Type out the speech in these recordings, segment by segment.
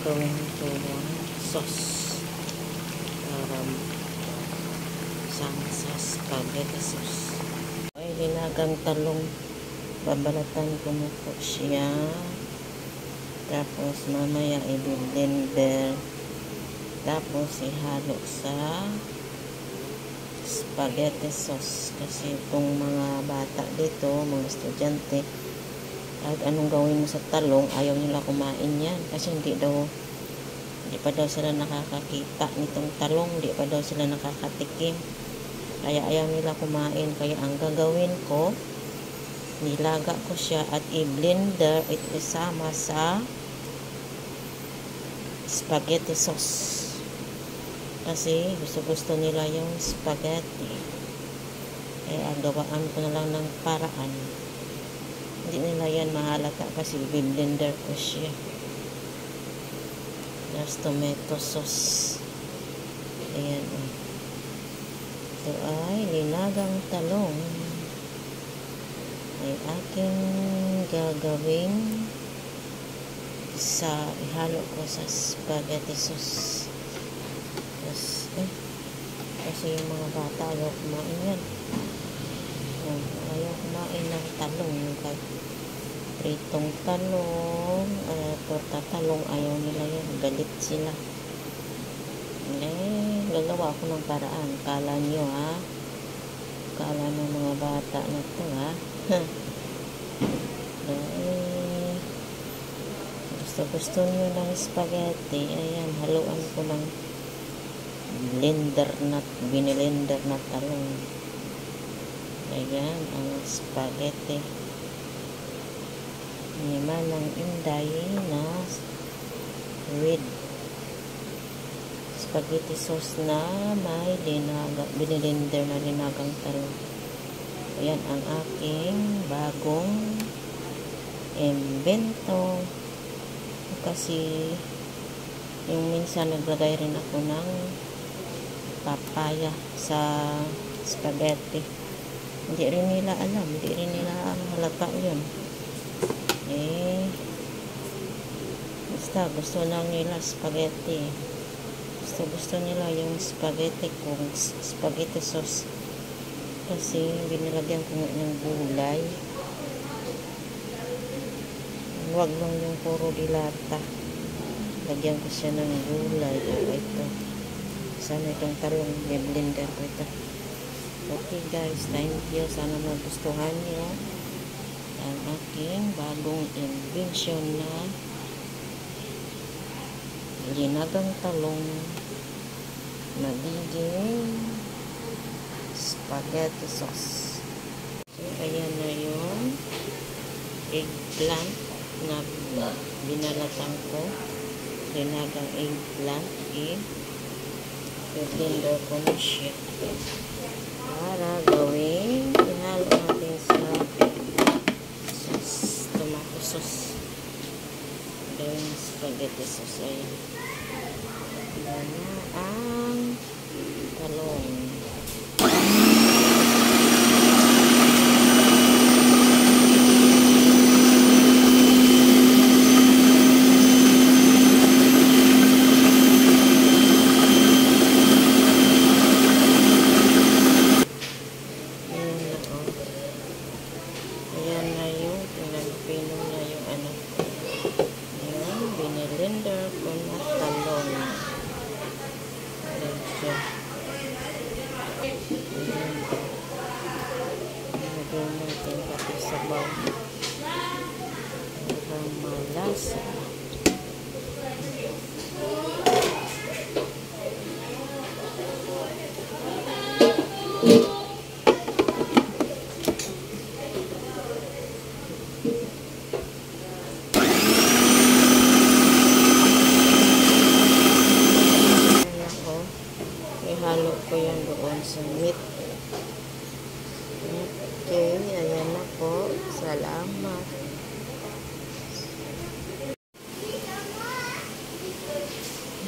gagawin ko ng sauce para sama sa spaghetti sauce. Ay, linagang talong, babalatan ko na po siya, tapos mamaya i-blender, tapos ihalo sa spaghetti sauce. Kasi itong mga bata dito, mga estudyante, kahit anong gawin mo sa talong, ayaw nila kumain yan. Kasi hindi pa daw sila nakakakita nitong talong, hindi pa daw sila nakakatikim. Kaya ayaw nila kumain. Kaya ang gagawin ko, nilaga ko siya at i-blender at isama sa spaghetti sauce. Kasi gusto nila yung spaghetti. Kaya gawaan ko na lang ng paraan. Hindi nila yan mahalata kasi i-blender ko siya. There's tomato sauce. Ayan. Ito ay linagang talong. Ay aking gagawin ihalo ko sa spaghetti sauce. Kasi yung mga bata ayaw kumain yan. Ayaw kumain ng talong. Kahit pritong talong, torta talong, ayaw nila yan. Galit sila. Gagawa ko ng paraan. Kala nyo ha. Kala ng mga bata na to ha. Gusto nyo ng spaghetti. Ayan, haluan ko ng binilender na talong. Ayan, ang spaghetti. Naman ang inday na red spaghetti sauce na may binilender na linagang talong. Ayan ang aking bagong invento. Kasi yung minsan naglagay rin ako ng papaya sa spaghetti. Hindi rin nila alam, hindi rin nila halata yun. Basta gusto na nila spaghetti. Gusto nila yung spaghetti kung spaghetti sauce. Kasi binilagyan ko ng gulay. Huwag lang yung puro dilata. Lagyan ko siya ng gulay. Ito. Sana itong talong, blender ko ito. Okay guys, thank you. Sana magustuhan nyo ang aking bagong invention na linagang talong magiging spaghetti sauce. So, ayan na yung eggplant na binalatan ko. Linagang eggplant. I-blender ko na siya para gawing ihalo natin sa sauce, tomato sauce. Gawing spaghetti sauce. Ayan. Ayan na ang talong. Binilender ko na talong. Lagyan natin pati sabaw para malasa. Ihalo ko yan doon sa meat. Okay, ayan na po. Salamat.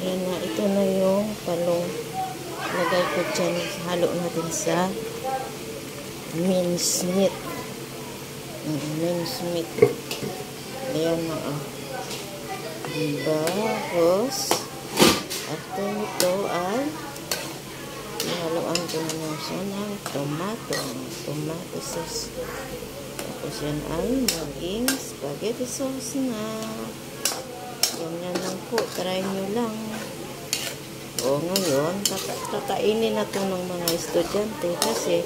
Ayan na, ito na yung talong. Lagay ko dyan. Halo natin sa minced meat. Minced meat. Ayan na, Diba? Tapos, after nito ay haluan ko na siya ng tomato sauce. Tapos yan ay maging spaghetti sauce na. Ganyan lang po. Try nyo lang. O ngayon, kakainin na to ng mga estudyante kasi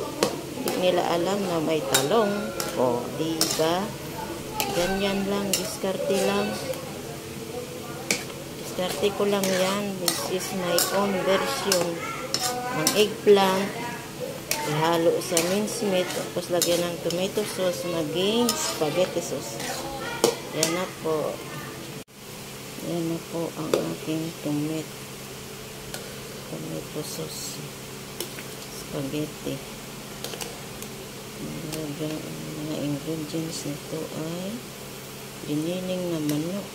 hindi nila alam na may talong. O, diba? Ganyan lang. Diskarte lang. Diskarte ko lang yan. This is my own version. Ang eggplant, ihalo sa mincemeat, tapos lagyan ng tomato sauce, maging spaghetti sauce. Yan na po. Yan na po ang aking tomato sauce. Spaghetti. Mga ingredients nito ay dinining na manok.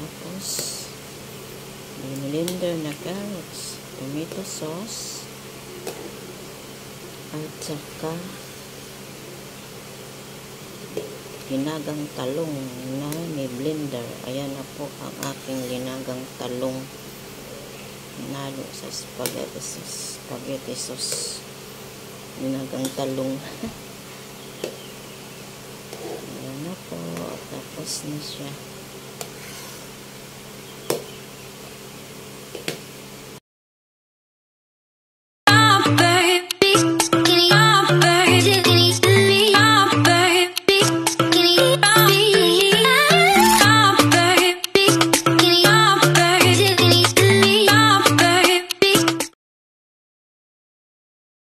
Tapos, blender na carrots, tomato sauce, at saka ginagang talong na may blender. Ayan na po ang aking ginagang talong nalo sa spaghetti sauce. Ginagang talong. Ayan na po. Tapos na siya.